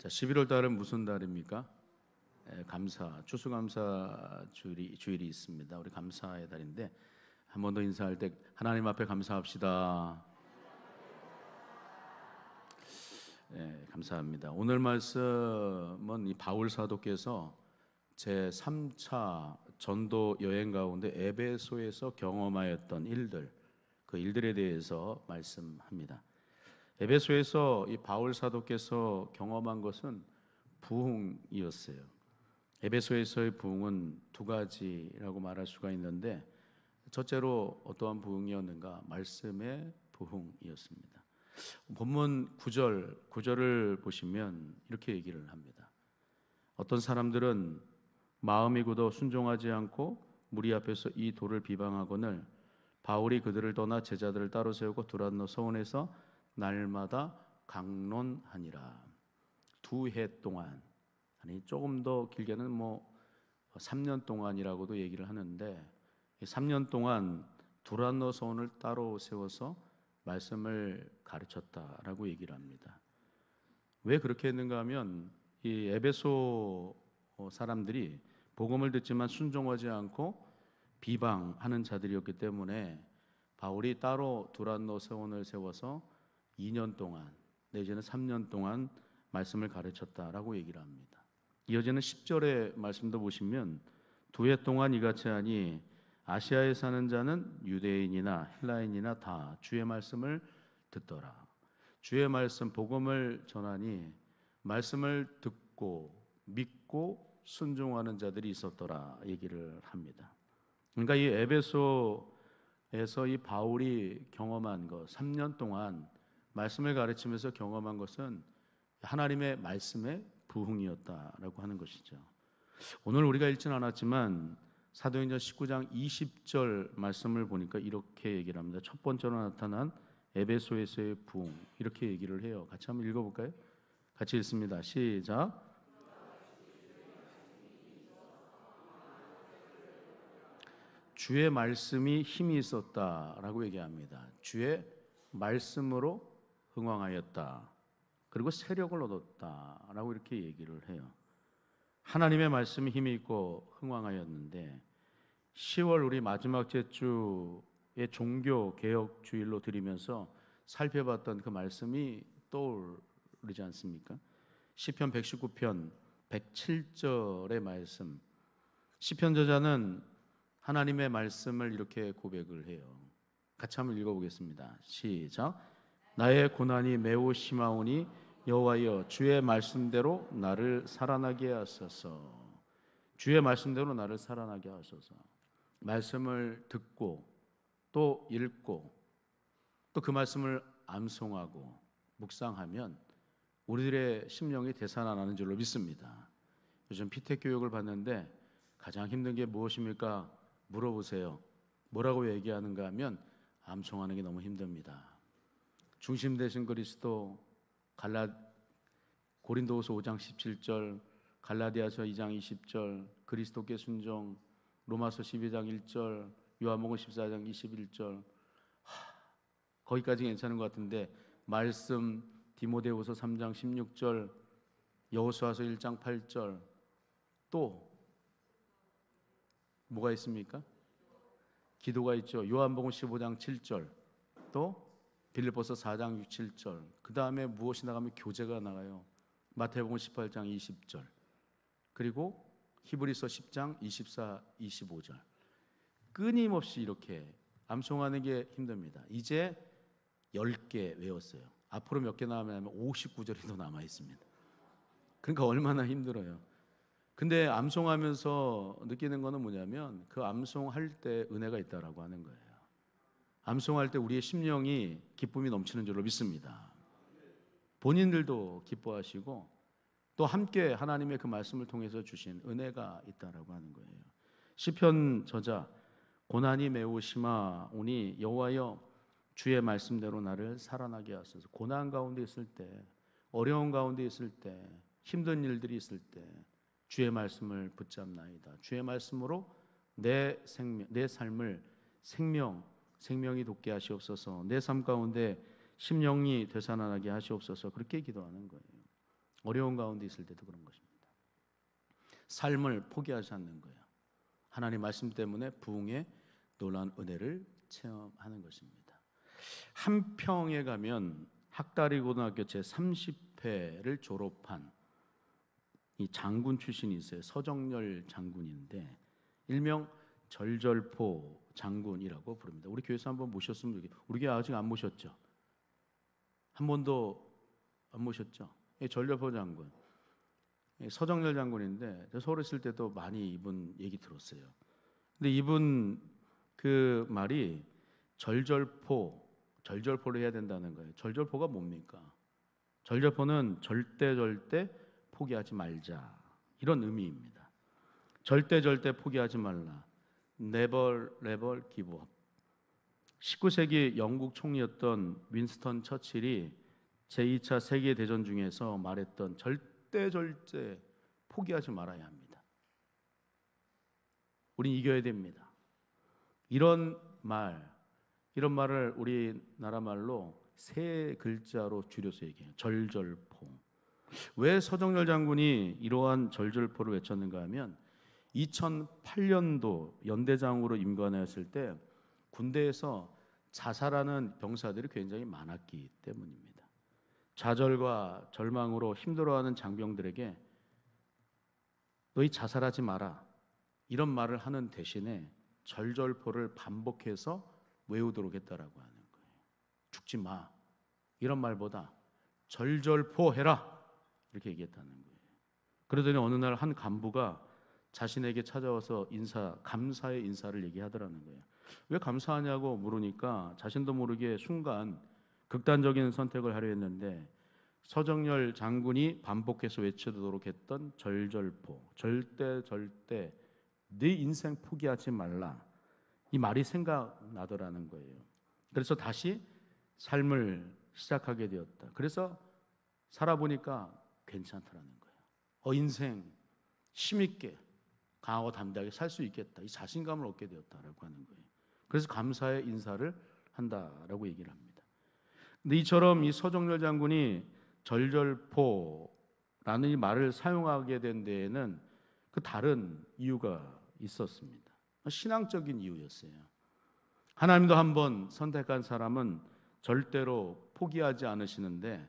자, 11월 달은 무슨 달입니까? 추수감사 주일이 있습니다. 우리 감사의 달인데 한 번 더 인사할 때 하나님 앞에 감사합시다. 감사합니다. 오늘 말씀은 이 바울 사도께서 제 3차 전도 여행 가운데 에베소에서 경험하였던 일들, 그 일들에 대해서 말씀합니다. 에베소에서 이 바울 사도께서 경험한 것은 부흥이었어요. 에베소에서의 부흥은 두 가지라고 말할 수가 있는데, 첫째로 어떠한 부흥이었는가? 말씀의 부흥이었습니다. 본문 9절을 보시면 이렇게 얘기를 합니다. 어떤 사람들은 마음이 굳어 순종하지 않고 무리 앞에서 이 돌을 비방하거늘 바울이 그들을 떠나 제자들을 따로 세우고 두란노 서원에서 날마다 강론하니라. 2해 동안, 아니 조금 더 길게는 3년 동안이라고도 얘기를 하는데, 3년 동안 두란노 서원을 따로 세워서 말씀을 가르쳤다라고 얘기를 합니다. 왜 그렇게 했는가 하면 이 에베소 사람들이 복음을 듣지만 순종하지 않고 비방하는 자들이었기 때문에 바울이 따로 두란노 서원을 세워서 2년 동안 내지는 3년 동안 말씀을 가르쳤다라고 얘기를 합니다. 이어지는 10절의 말씀도 보시면 2해 동안 이같이 하니 아시아에 사는 자는 유대인이나 헬라인이나 다 주의 말씀을 듣더라. 주의 말씀, 복음을 전하니 말씀을 듣고 믿고 순종하는 자들이 있었더라 얘기를 합니다. 그러니까 이 에베소에서 이 바울이 경험한 것, 3년 동안 말씀을 가르치면서 경험한 것은 하나님의 말씀의 부흥이었다라고 하는 것이죠. 오늘 우리가 읽지는 않았지만 사도행전 19장 20절 말씀을 보니까 이렇게 얘기를 합니다. 첫 번째로 나타난 에베소에서의 부흥, 이렇게 얘기를 해요. 같이 한번 읽어볼까요? 같이 읽습니다. 시작. 주의 말씀이 힘이 있었다라고 얘기합니다. 주의 말씀으로 흥왕하였다. 그리고 세력을 얻었다라고 이렇게 얘기를 해요. 하나님의 말씀이 힘이 있고 흥왕하였는데, 10월 우리 마지막 주의 종교 개혁 주일로 드리면서 살펴봤던 그 말씀이 떠오르지 않습니까? 시편 119편 107절의 말씀. 시편 저자는 하나님의 말씀을 이렇게 고백을 해요. 같이 한번 읽어보겠습니다. 시작. 나의 고난이 매우 심하오니 여호와여 주의 말씀대로 나를 살아나게 하소서. 주의 말씀대로 나를 살아나게 하소서. 말씀을 듣고 또 읽고 또 그 말씀을 암송하고 묵상하면 우리들의 심령이 되살아나는 줄로 믿습니다. 요즘 피택 교육을 받는데 가장 힘든 게 무엇입니까? 물어보세요. 뭐라고 얘기하는가 하면 암송하는 게 너무 힘듭니다. 중심 되신 그리스도, 고린도후서 5장 17절, 갈라디아서 2장 20절, 그리스도께 순종, 로마서 12장 1절, 요한복음 14장 21절. 거기까지 괜찮은 것 같은데 말씀 디모데후서 3장 16절, 여호수아서 1장 8절, 또 뭐가 있습니까? 기도가 있죠. 요한복음 15장 7절, 또 빌립보서 4장 6, 7절. 그 다음에 무엇이 나가면 교제가 나가요. 마태복음 18장 20절, 그리고 히브리서 10장 24, 25절. 끊임없이 이렇게 암송하는 게 힘듭니다. 이제 10개 외웠어요. 앞으로 몇 개 남으면 59절이 더 남아 있습니다. 그러니까 얼마나 힘들어요. 근데 암송하면서 느끼는 거는 뭐냐면 그 암송할 때 은혜가 있다라고 하는 거예요. 암송할 때 우리의 심령이 기쁨이 넘치는 줄로 믿습니다. 본인들도 기뻐하시고 또 함께 하나님의 그 말씀을 통해서 주신 은혜가 있다라고 하는 거예요. 시편 저자, 고난이 매우 심하오니 여호와여 주의 말씀대로 나를 살아나게 하소서. 고난 가운데 있을 때, 어려운 가운데 있을 때, 힘든 일들이 있을 때 주의 말씀을 붙잡나이다. 주의 말씀으로 내 삶을 생명이 돋게 하시옵소서. 내 삶 가운데 심령이 되살아나게 하시옵소서. 그렇게 기도하는 거예요. 어려운 가운데 있을 때도 그런 것입니다. 삶을 포기하지 않는 거예요. 하나님 말씀 때문에 부흥의 놀라운 은혜를 체험하는 것입니다. 한평에 가면 학다리 고등학교 제30회를 졸업한 이 장군 출신이 있어요. 서정열 장군인데 일명 절절포 장군이라고 부릅니다. 우리 교회에서 한번 모셨으면 좋겠어요. 우리 교회 아직 안 모셨죠? 한 번도 안 모셨죠? 절절포 장군, 서정열 장군인데 서울에 있을 때도 많이 이분 얘기 들었어요. 근데 이분 그 말이 절절포를 해야 된다는 거예요. 절절포가 뭡니까? 절절포는 절대 포기하지 말자, 이런 의미입니다. 절대 포기하지 말라. Never give up. 19세기 영국 총리였던 윈스턴 처칠이 제2차 세계대전 중에서 말했던 절대 포기하지 말아야 합니다. 우린 이겨야 됩니다. 이런 말을 우리나라 말로 세 글자로 줄여서 얘기해요. 절절포. 왜 서정열 장군이 이러한 절절포를 외쳤는가 하면 2008년도 연대장으로 임관하였을 때 군대에서 자살하는 병사들이 굉장히 많았기 때문입니다. 좌절과 절망으로 힘들어하는 장병들에게 너희 자살하지 마라, 이런 말을 하는 대신에 절절포를 반복해서 외우도록 했다라고 하는 거예요. 죽지 마, 이런 말보다 절절포 해라, 이렇게 얘기했다는 거예요. 그러더니 어느 날 한 간부가 자신에게 찾아와서 감사의 인사를 얘기하더라는 거예요. 왜 감사하냐고 물으니까 자신도 모르게 순간 극단적인 선택을 하려 했는데 서정열 장군이 반복해서 외치도록 했던 절절포, 절대 네 인생 포기하지 말라, 이 말이 생각나더라는 거예요. 그래서 다시 삶을 시작하게 되었다. 그래서 살아보니까 괜찮더라는 거예요. 인생 힘있게 강하고 담대하게 살 수 있겠다, 이 자신감을 얻게 되었다라고 하는 거예요. 그래서 감사의 인사를 한다라고 얘기를 합니다. 근데 이처럼 이 서정열 장군이 절절포라는 이 말을 사용하게 된 데에는 그 다른 이유가 있었습니다. 신앙적인 이유였어요. 하나님도 한번 선택한 사람은 절대로 포기하지 않으시는데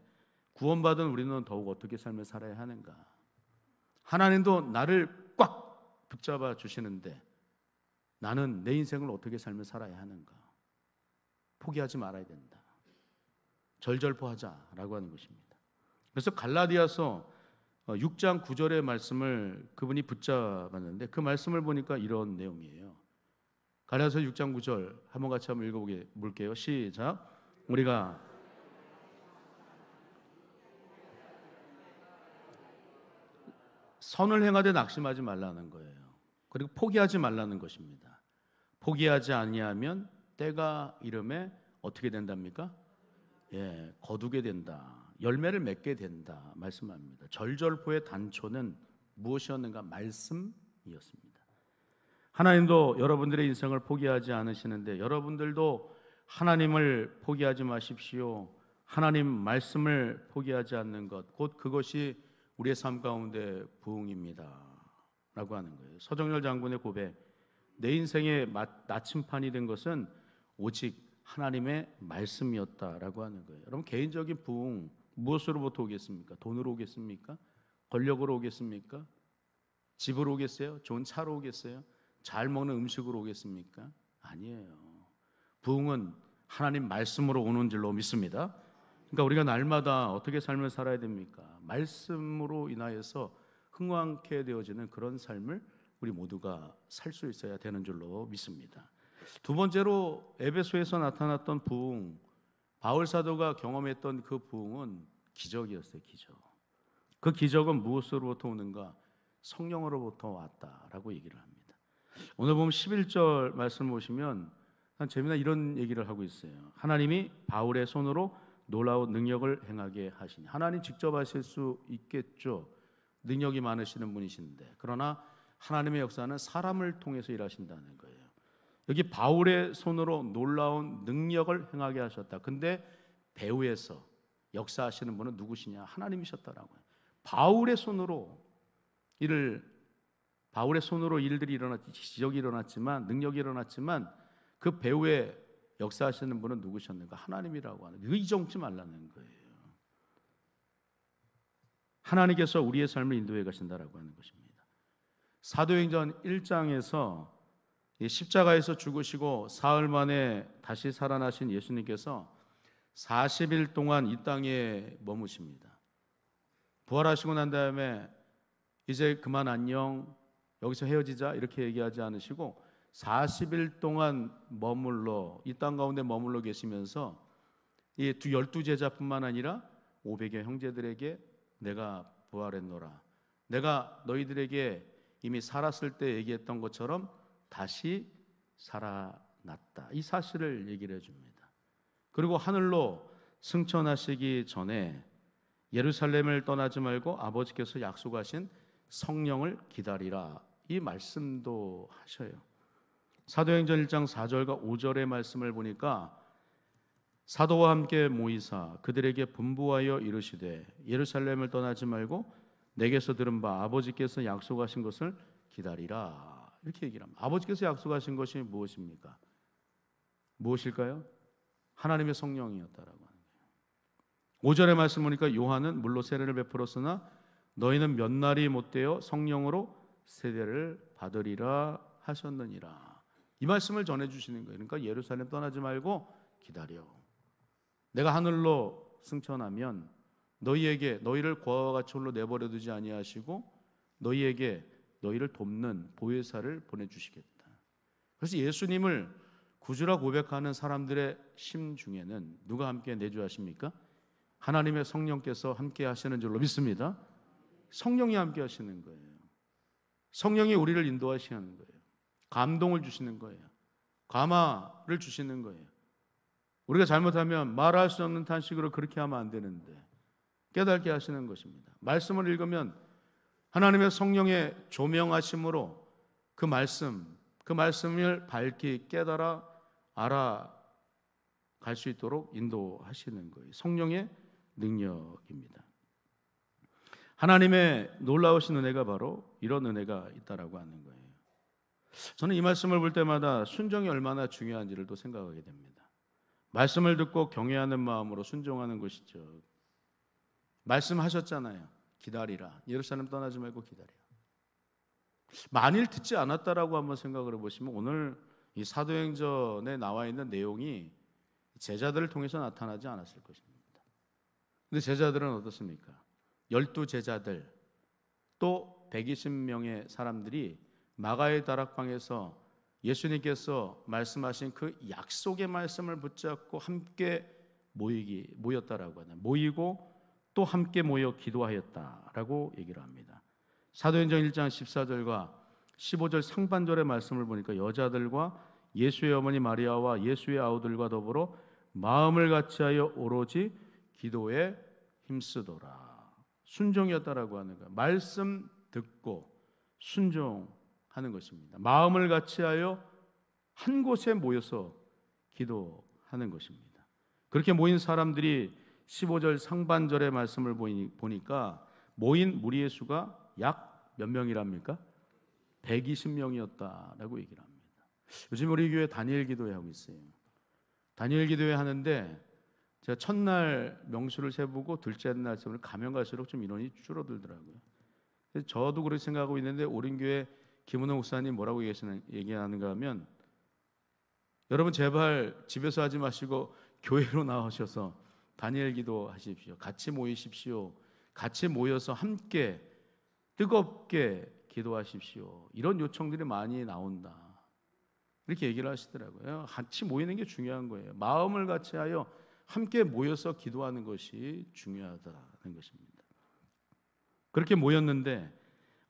구원받은 우리는 더욱 어떻게 삶을 살아야 하는가? 하나님도 나를 꽉 붙잡아 주시는데 나는 내 인생을 어떻게 삶을 살아야 하는가? 포기하지 말아야 된다. 절절포하자라고 하는 것입니다. 그래서 갈라디아서 6장 9절의 말씀을 그분이 붙잡았는데 그 말씀을 보니까 이런 내용이에요. 갈라디아서 6장 9절 한번 같이 한번 읽어볼게요. 시작. 우리가 선을 행하되 낙심하지 말라는 거예요. 그리고 포기하지 말라는 것입니다. 포기하지 아니하면 때가 이름에 어떻게 된답니까? 거두게 된다. 열매를 맺게 된다 말씀합니다. 절절포의 단초는 무엇이었는가? 말씀이었습니다. 하나님도 여러분들의 인생을 포기하지 않으시는데 여러분들도 하나님을 포기하지 마십시오. 하나님 말씀을 포기하지 않는 것, 곧 그것이 우리의 삶 가운데 부흥입니다 라고 하는 거예요. 서정열 장군의 고백, 내 인생의 나침판이 된 것은 오직 하나님의 말씀이었다라고 하는 거예요. 여러분, 개인적인 부흥 무엇으로부터 오겠습니까? 돈으로 오겠습니까? 권력으로 오겠습니까? 집으로 오겠어요? 좋은 차로 오겠어요? 잘 먹는 음식으로 오겠습니까? 아니에요. 부흥은 하나님 말씀으로 오는 줄로 믿습니다. 그러니까 우리가 날마다 어떻게 삶을 살아야 됩니까? 말씀으로 인하여서 흥왕케 되어지는 그런 삶을 우리 모두가 살 수 있어야 되는 줄로 믿습니다. 두 번째로 에베소에서 나타났던 부흥, 바울 사도가 경험했던 그 부흥은 기적이었어요. 기적. 그 기적은 무엇으로부터 오는가? 성령으로부터 왔다라고 얘기를 합니다. 오늘 보면 11절 말씀 보시면 재미난 이런 얘기를 하고 있어요. 하나님이 바울의 손으로 놀라운 능력을 행하게 하시니, 하나님 직접 하실 수 있겠죠. 능력이 많으시는 분이신데, 그러나 하나님의 역사는 사람을 통해서 일하신다는 거예요. 여기 바울의 손으로 놀라운 능력을 행하게 하셨다. 근데 배후에서 역사하시는 분은 누구시냐? 하나님이셨다라고요. 바울의 손으로 일들이 일어났지, 기적이 일어났지만, 능력이 일어났지만 그 배후에 역사하시는 분은 누구셨는가? 하나님이라고 하는, 의정치 말라는 거예요. 하나님께서 우리의 삶을 인도해 가신다라고 하는 것입니다. 사도행전 1장에서 십자가에서 죽으시고 사흘 만에 다시 살아나신 예수님께서 40일 동안 이 땅에 머무십니다. 부활하시고 난 다음에 이제 그만 안녕, 여기서 헤어지자 이렇게 얘기하지 않으시고 40일 동안 이 땅 가운데 머물러 계시면서 이 12제자뿐만 아니라 500여 형제들에게 내가 부활했노라, 내가 너희들에게 이미 살았을 때 얘기했던 것처럼 다시 살아났다, 이 사실을 얘기를 해줍니다. 그리고 하늘로 승천하시기 전에 예루살렘을 떠나지 말고 아버지께서 약속하신 성령을 기다리라, 이 말씀도 하셔요. 사도행전 1장 4절과 5절의 말씀을 보니까 사도와 함께 모이사 그들에게 분부하여 이르시되 예루살렘을 떠나지 말고 내게서 들은 바 아버지께서 약속하신 것을 기다리라, 이렇게 얘기를 합니다. 아버지께서 약속하신 것이 무엇입니까? 무엇일까요? 하나님의 성령이었다라고 하는 거예요. 5절의 말씀 보니까 요한은 물로 세례를 베풀었으나 너희는 몇 날이 못되어 성령으로 세례를 받으리라 하셨느니라, 이 말씀을 전해주시는 거예요. 그러니까 예루살렘 떠나지 말고 기다려, 내가 하늘로 승천하면 너희를 고아와 같이 홀로 내버려 두지 아니하시고 너희에게 너희를 돕는 보혜사를 보내주시겠다. 그래서 예수님을 구주라 고백하는 사람들의 심 중에는 누가 함께 내주하십니까? 하나님의 성령께서 함께 하시는 줄로 믿습니다. 성령이 함께 하시는 거예요. 성령이 우리를 인도하시는 거예요. 감동을 주시는 거예요. 감화를 주시는 거예요. 우리가 잘못하면 말할 수 없는 탄식으로 그렇게 하면 안 되는데 깨닫게 하시는 것입니다. 말씀을 읽으면 하나님의 성령의 조명하심으로 그 말씀을 밝히 깨달아 알아갈 수 있도록 인도하시는 거예요. 성령의 능력입니다. 하나님의 놀라우신 은혜가 바로 이런 은혜가 있다라고 하는 거예요. 저는 이 말씀을 볼 때마다 순종이 얼마나 중요한지를 또 생각하게 됩니다. 말씀을 듣고 경외하는 마음으로 순종하는 것이죠. 말씀하셨잖아요. 기다리라. 예루살렘 떠나지 말고 기다려. 만일 듣지 않았다라고 한번 생각을 해보시면 오늘 이 사도행전에 나와 있는 내용이 제자들을 통해서 나타나지 않았을 것입니다. 근데 제자들은 어떻습니까? 12제자들 또 120명의 사람들이 마가의 다락방에서 예수님께서 말씀하신 그 약속의 말씀을 붙잡고 함께 모였다라고 하는, 모이고 또 함께 모여 기도하였다라고 얘기를 합니다. 사도행전 1장 14절과 15절 상반절의 말씀을 보니까 여자들과 예수의 어머니 마리아와 예수의 아우들과 더불어 마음을 같이하여 오로지 기도에 힘쓰더라. 순종이었다라고 하는 거예요. 말씀 듣고 순종하는 것입니다. 마음을 같이하여 한 곳에 모여서 기도하는 것입니다. 그렇게 모인 사람들이 15절 상반절의 말씀을 보니까 모인 무리의 수가 약 몇 명이랍니까? 120명이었다라고 얘기를 합니다. 요즘 우리 교회 다니엘 기도회 하고 있어요. 다니엘 기도회 하는데 제가 첫날 명수를 세보고 둘째 날 세보면 가면 갈수록 좀 인원이 줄어들더라고요. 그래서 저도 그렇게 생각하고 있는데 오른교회 김은호 목사님 뭐라고 얘기하는가 하면 여러분 제발 집에서 하지 마시고 교회로 나오셔서 다니엘 기도 하십시오. 같이 모이십시오. 같이 모여서 함께 뜨겁게 기도하십시오. 이런 요청들이 많이 나온다. 이렇게 얘기를 하시더라고요. 같이 모이는 게 중요한 거예요. 마음을 같이 하여 함께 모여서 기도하는 것이 중요하다는 것입니다. 그렇게 모였는데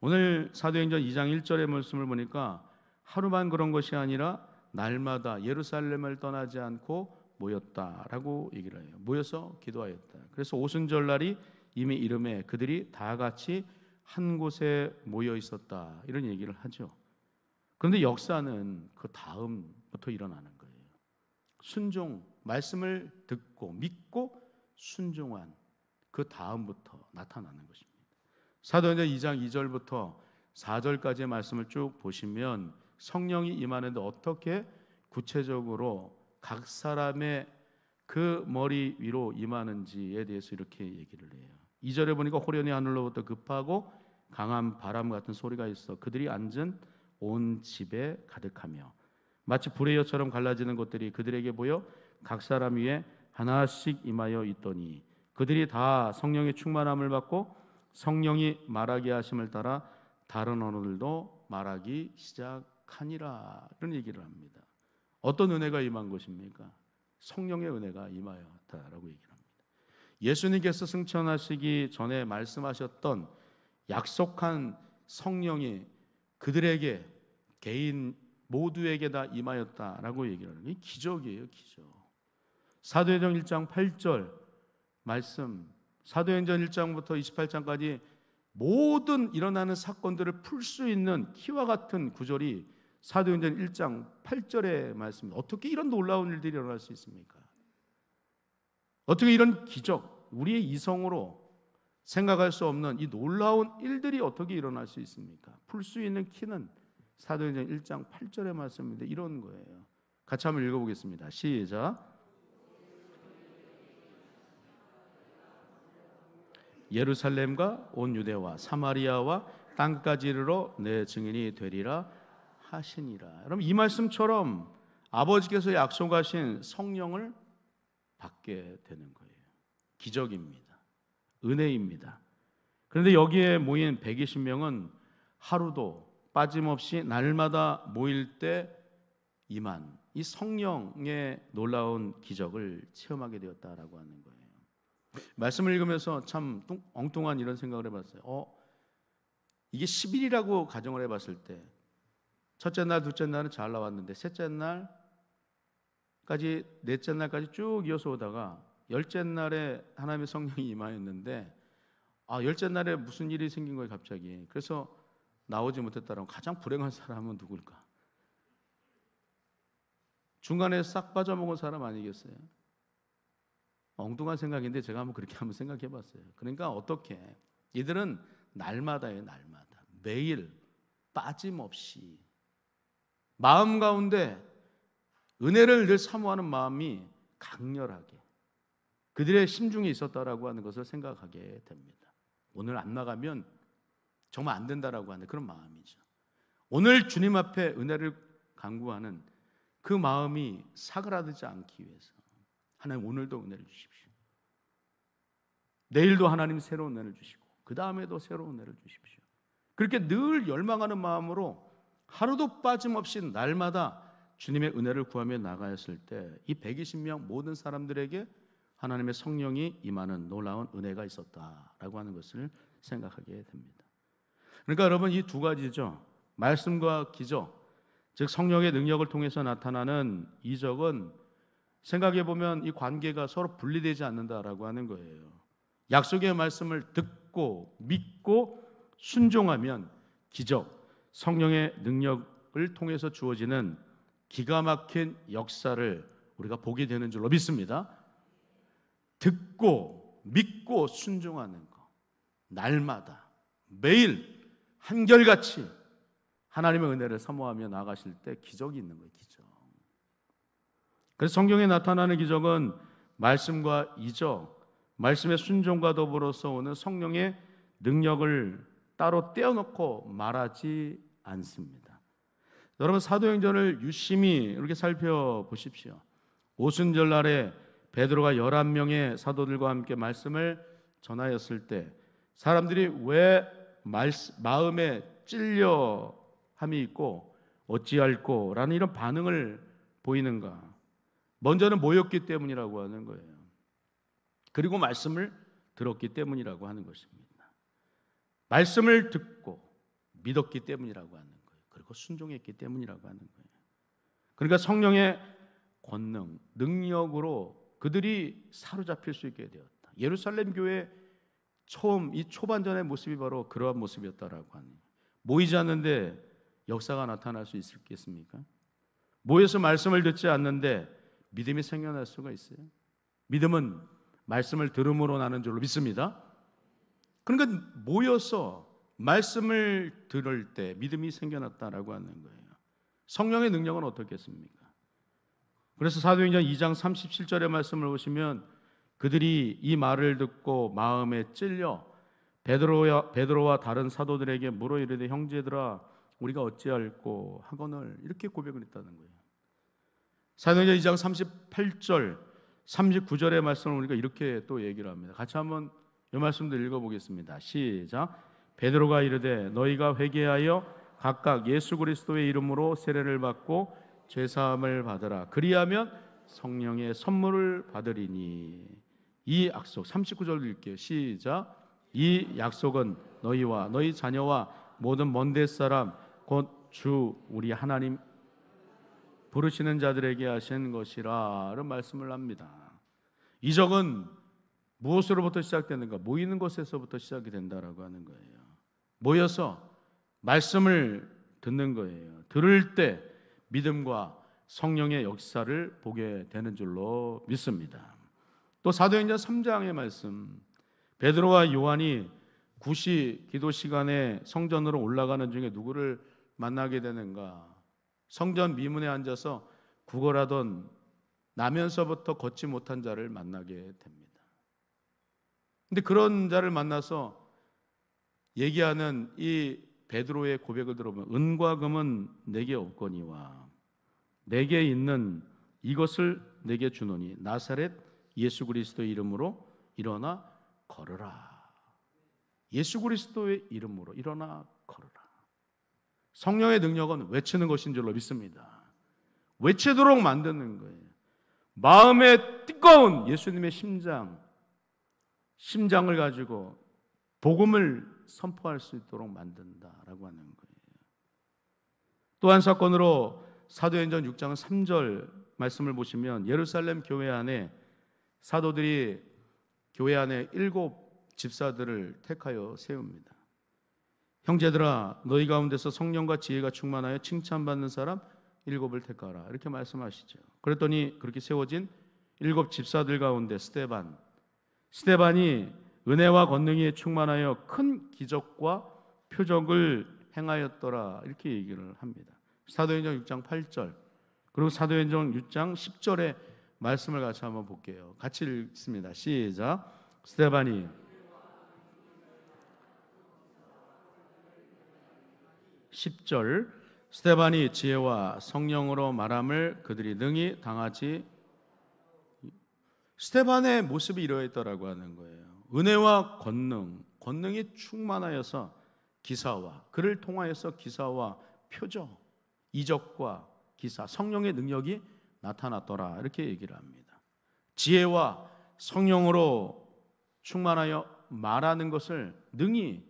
오늘 사도행전 2장 1절의 말씀을 보니까 하루만 그런 것이 아니라 날마다 예루살렘을 떠나지 않고 모였다라고 얘기를 해요. 모여서 기도하였다. 그래서 오순절날이 이미 이름에 그들이 다 같이 한 곳에 모여 있었다, 이런 얘기를 하죠. 그런데 역사는 그 다음부터 일어나는 거예요. 순종, 말씀을 듣고 믿고 순종한 그 다음부터 나타나는 것입니다. 사도행전 2장 2절부터 4절까지의 말씀을 쭉 보시면 성령이 임하는데 어떻게 구체적으로 각 사람의 그 머리 위로 임하는지에 대해서 이렇게 얘기를 해요. 2절에 보니까 호련히 하늘로부터 급하고 강한 바람 같은 소리가 있어 그들이 앉은 온 집에 가득하며 마치 불의 여처럼 갈라지는 것들이 그들에게 보여 각 사람 위에 하나씩 임하여 있더니 그들이 다 성령의 충만함을 받고 성령이 말하게 하심을 따라 다른 언어들도 말하기 시작하니라. 이런 얘기를 합니다. 어떤 은혜가 임한 것입니까? 성령의 은혜가 임하였다라고 얘기를 합니다. 예수님께서 승천하시기 전에 말씀하셨던 약속한 성령이 그들에게 개인 모두에게 다 임하였다라고 얘기를 하는 게 기적이에요. 기적. 사도행전 1장 8절 말씀, 사도행전 1장부터 28장까지 모든 일어나는 사건들을 풀 수 있는 키와 같은 구절이 사도행전 1장 8절의 말씀입니다. 어떻게 이런 놀라운 일들이 일어날 수 있습니까? 어떻게 이런 기적, 우리의 이성으로 생각할 수 없는 이 놀라운 일들이 어떻게 일어날 수 있습니까? 풀 수 있는 키는 사도행전 1장 8절의 말씀인데 이런 거예요. 같이 한번 읽어보겠습니다. 시작. 예루살렘과 온 유대와 사마리아와 땅까지 이르러 내 증인이 되리라 하시니라. 여러분 이 말씀처럼 아버지께서 약속하신 성령을 받게 되는 거예요. 기적입니다. 은혜입니다. 그런데 여기에 모인 120명은 하루도 빠짐없이 날마다 모일 때 임한 이 성령의 놀라운 기적을 체험하게 되었다라고 하는 거예요. 말씀을 읽으면서 참 엉뚱한 이런 생각을 해봤어요. 이게 10일이라고 가정을 해봤을 때 첫째 날, 둘째 날은 잘 나왔는데 셋째 날까지, 넷째 날까지 쭉 이어서 오다가 열째 날에 하나님의 성령이 임하였는데 열째 날에 무슨 일이 생긴 거예요 갑자기. 그래서 나오지 못했다라고. 가장 불행한 사람은 누굴까? 중간에 싹 빠져먹은 사람 아니겠어요? 엉뚱한 생각인데 제가 한번 그렇게 한번 생각해 봤어요. 그러니까 어떻게 이들은 날마다예요. 날마다 매일 빠짐없이 마음 가운데 은혜를 늘 사모하는 마음이 강렬하게 그들의 심중에 있었다라고 하는 것을 생각하게 됩니다. 오늘 안 나가면 정말 안 된다라고 하는 그런 마음이죠. 오늘 주님 앞에 은혜를 간구하는 그 마음이 사그라들지 않기 위해서 하나님 오늘도 은혜를 주십시오. 내일도 하나님 새로운 은혜를 주시고 그 다음에도 새로운 은혜를 주십시오. 그렇게 늘 열망하는 마음으로 하루도 빠짐없이 날마다 주님의 은혜를 구하며 나가였을 때 이 120명 모든 사람들에게 하나님의 성령이 임하는 놀라운 은혜가 있었다라고 하는 것을 생각하게 됩니다. 그러니까 여러분 이 두 가지죠. 말씀과 기적, 즉 성령의 능력을 통해서 나타나는 이적은 생각해 보면 이 관계가 서로 분리되지 않는다라고 하는 거예요. 약속의 말씀을 듣고 믿고 순종하면 기적, 성령의 능력을 통해서 주어지는 기가 막힌 역사를 우리가 보게 되는 줄로 믿습니다. 듣고 믿고 순종하는 것, 날마다 매일 한결같이 하나님의 은혜를 사모하며 나가실 때 기적이 있는 거예요. 기적. 그래서 성경에 나타나는 기적은 말씀과 이적, 말씀의 순종과 더불어서 오는 성령의 능력을 따로 떼어놓고 말하지 않습니다. 여러분 사도행전을 유심히 이렇게 살펴보십시오. 오순절 날에 베드로가 11명의 사도들과 함께 말씀을 전하였을 때 사람들이 왜 마음에 찔려함이 있고 어찌할꼬 라는 이런 반응을 보이는가? 먼저는 모였기 때문이라고 하는 거예요. 그리고 말씀을 들었기 때문이라고 하는 것입니다. 말씀을 듣고 믿었기 때문이라고 하는 거예요. 그리고 순종했기 때문이라고 하는 거예요. 그러니까 성령의 권능, 능력으로 그들이 사로잡힐 수 있게 되었다. 예루살렘 교회 처음 이 초반전의 모습이 바로 그러한 모습이었다라고 하는 거예요. 모이지 않는데 역사가 나타날 수 있겠습니까? 모여서 말씀을 듣지 않는데 믿음이 생겨날 수가 있어요? 믿음은 말씀을 들음으로 나는 줄로 믿습니다. 그러니까 모여서 말씀을 들을 때 믿음이 생겨났다라고 하는 거예요. 성령의 능력은 어떻겠습니까? 그래서 사도행전 2장 37절의 말씀을 보시면 그들이 이 말을 듣고 마음에 찔려 베드로와 다른 사도들에게 물어 이르되 형제들아 우리가 어찌할꼬 하거늘 이렇게 고백을 했다는 거예요. 사도행전 2장 38절 39절의 말씀을 우리가 이렇게 또 얘기를 합니다. 같이 한번 이 말씀도 읽어보겠습니다. 시작. 베드로가 이르되 너희가 회개하여 각각 예수 그리스도의 이름으로 세례를 받고 죄사함을 받으라. 그리하면 성령의 선물을 받으리니. 이 약속 39절 읽게요. 시작. 이 약속은 너희와 너희 자녀와 모든 먼데 사람 곧 주 우리 하나님 부르시는 자들에게 하신 것이라 는 말씀을 합니다. 이적은 무엇으로부터 시작되는가? 모이는 것에서부터 시작이 된다라고 하는 거예요. 모여서 말씀을 듣는 거예요. 들을 때 믿음과 성령의 역사를 보게 되는 줄로 믿습니다. 또 사도행전 3장의 말씀, 베드로와 요한이 구시 기도 시간에 성전으로 올라가는 중에 누구를 만나게 되는가? 성전 미문에 앉아서 구걸하던 나면서부터 걷지 못한 자를 만나게 됩니다. 근데 그런 자를 만나서 얘기하는 이 베드로의 고백을 들어보면 은과 금은 내게 없거니와 내게 있는 이것을 내게 주노니 나사렛 예수 그리스도의 이름으로 일어나 걸으라. 예수 그리스도의 이름으로 일어나 걸으라. 성령의 능력은 외치는 것인 줄로 믿습니다. 외치도록 만드는 거예요. 마음에 뜨거운 예수님의 심장을 가지고 복음을 선포할 수 있도록 만든다라고 하는 거예요. 또 한 사건으로 사도행전 6장 3절 말씀을 보시면 예루살렘 교회 안에 사도들이 교회 안에 7 집사들을 택하여 세웁니다. 형제들아 너희 가운데서 성령과 지혜가 충만하여 칭찬받는 사람 7을 택하라 이렇게 말씀하시죠. 그랬더니 그렇게 세워진 7 집사들 가운데 스데반이 은혜와 권능이 충만하여 큰 기적과 표적을 행하였더라 이렇게 얘기를 합니다. 사도행전 6장 8절 그리고 사도행전 6장 10절의 말씀을 같이 한번 볼게요. 같이 읽습니다. 시작. 스데반이 10절 스데반이 지혜와 성령으로 말함을 그들이 능히 당하지. 스데반의 모습이 이러했더라고 하는 거예요. 은혜와 권능이 충만하여서 기사와 그를 통하여서 기사와 표적, 이적과 기사, 성령의 능력이 나타났더라 이렇게 얘기를 합니다. 지혜와 성령으로 충만하여 말하는 것을 능히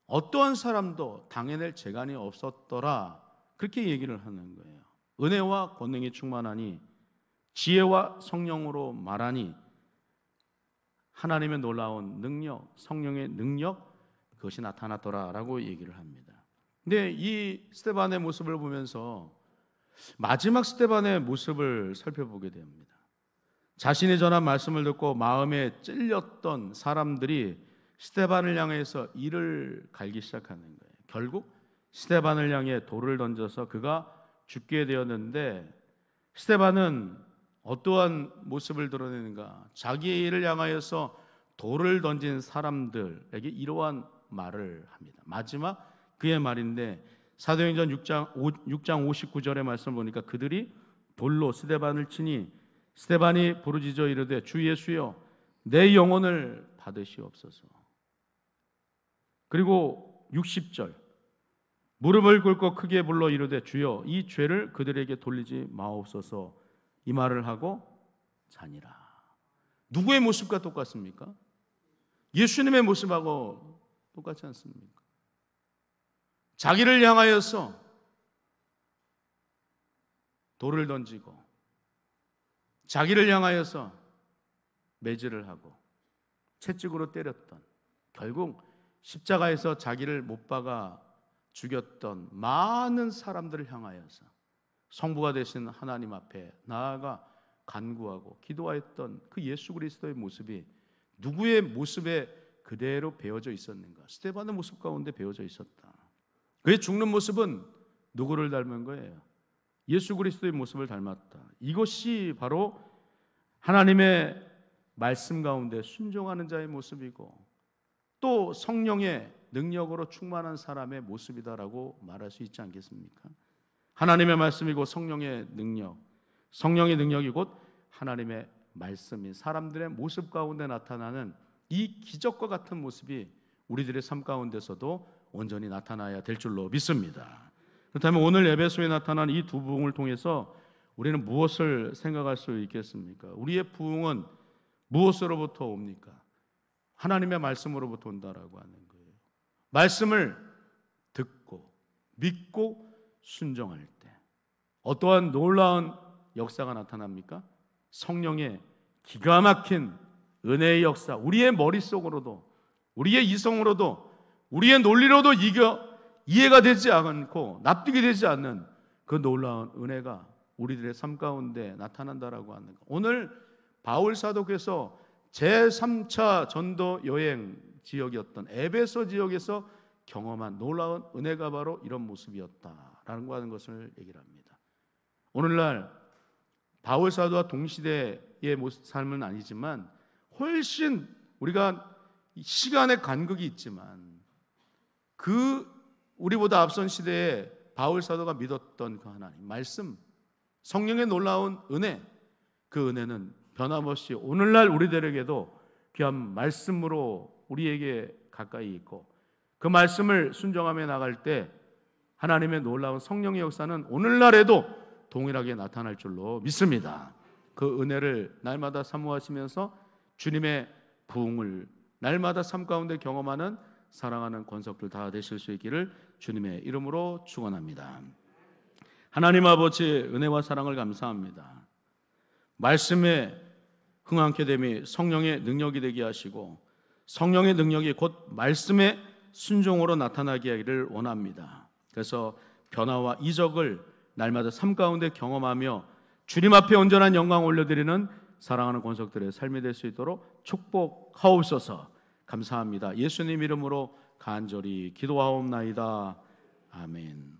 어떠한 사람도 당해낼 재간이 없었더라 그렇게 얘기를 하는 거예요. 은혜와 권능이 충만하니 지혜와 성령으로 말하니 하나님의 놀라운 능력, 성령의 능력 그것이 나타났더라라고 얘기를 합니다. 근데 이 스데반의 모습을 보면서 마지막 스데반의 모습을 살펴보게 됩니다. 자신이 전한 말씀을 듣고 마음에 찔렸던 사람들이 스데반을 향해서 이를 갈기 시작하는 거예요. 결국 스데반을 향해 돌을 던져서 그가 죽게 되었는데 스데반은 어떠한 모습을 드러내는가? 자기의 일을 향하여서 돌을 던진 사람들에게 이러한 말을 합니다. 마지막 그의 말인데 사도행전 6장 59절의 말씀을 보니까 그들이 돌로 스데반을 치니 스데반이 부르짖어 이르되 주 예수여 내 영혼을 받으시옵소서. 그리고 60절 무릎을 꿇고 크게 불러 이르되 주여 이 죄를 그들에게 돌리지 마옵소서. 이 말을 하고 자니라. 누구의 모습과 똑같습니까? 예수님의 모습하고 똑같지 않습니까? 자기를 향하여서 돌을 던지고 자기를 향하여서 매질을 하고 채찍으로 때렸던, 결국 십자가에서 자기를 못 박아 죽였던 많은 사람들을 향하여서 성부가 되신 하나님 앞에 나아가 간구하고 기도하였던 그 예수 그리스도의 모습이 누구의 모습에 그대로 배어져 있었는가? 스데반의 모습 가운데 배어져 있었다. 그의 죽는 모습은 누구를 닮은 거예요? 예수 그리스도의 모습을 닮았다. 이것이 바로 하나님의 말씀 가운데 순종하는 자의 모습이고 또 성령의 능력으로 충만한 사람의 모습이다라고 말할 수 있지 않겠습니까? 하나님의 말씀이고 성령의 능력, 성령의 능력이 곧 하나님의 말씀인 사람들의 모습 가운데 나타나는 이 기적과 같은 모습이 우리들의 삶 가운데서도 온전히 나타나야 될 줄로 믿습니다. 그렇다면 오늘 에베소에 나타난 이 두 부흥을 통해서 우리는 무엇을 생각할 수 있겠습니까? 우리의 부흥은 무엇으로부터 옵니까? 하나님의 말씀으로부터 온다라고 하는 거예요. 말씀을 듣고 믿고 순종할 때 어떠한 놀라운 역사가 나타납니까? 성령의 기가 막힌 은혜의 역사, 우리의 머릿속으로도 우리의 이성으로도 우리의 논리로도 이해가 되지 않고 납득이 되지 않는 그 놀라운 은혜가 우리들의 삶 가운데 나타난다라고 하는 것. 오늘 바울 사도께서 제3차 전도 여행 지역이었던 에베소 지역에서 경험한 놀라운 은혜가 바로 이런 모습이었다라는 거 하는 것을 얘기를 합니다. 오늘날 바울 사도와 동시대의 삶은 아니지만 훨씬 우리가 시간의 간극이 있지만 그 우리보다 앞선 시대에 바울 사도가 믿었던 그 하나님 말씀, 성령의 놀라운 은혜, 그 은혜는 변함없이 오늘날 우리들에게도 귀한 말씀으로 우리에게 가까이 있고 그 말씀을 순종하며 나갈 때 하나님의 놀라운 성령의 역사는 오늘날에도 동일하게 나타날 줄로 믿습니다. 그 은혜를 날마다 사모하시면서 주님의 부흥을 날마다 삶 가운데 경험하는 사랑하는 권속들 다 되실 수 있기를 주님의 이름으로 축원합니다. 하나님 아버지 은혜와 사랑을 감사합니다. 말씀에 흥함케 됨이 성령의 능력이 되게 하시고 성령의 능력이 곧 말씀의 순종으로 나타나게 하기를 원합니다. 그래서 변화와 이적을 날마다 삶 가운데 경험하며 주님 앞에 온전한 영광 올려드리는 사랑하는 권속들의 삶이 될 수 있도록 축복하옵소서. 감사합니다. 예수님 이름으로 간절히 기도하옵나이다. 아멘.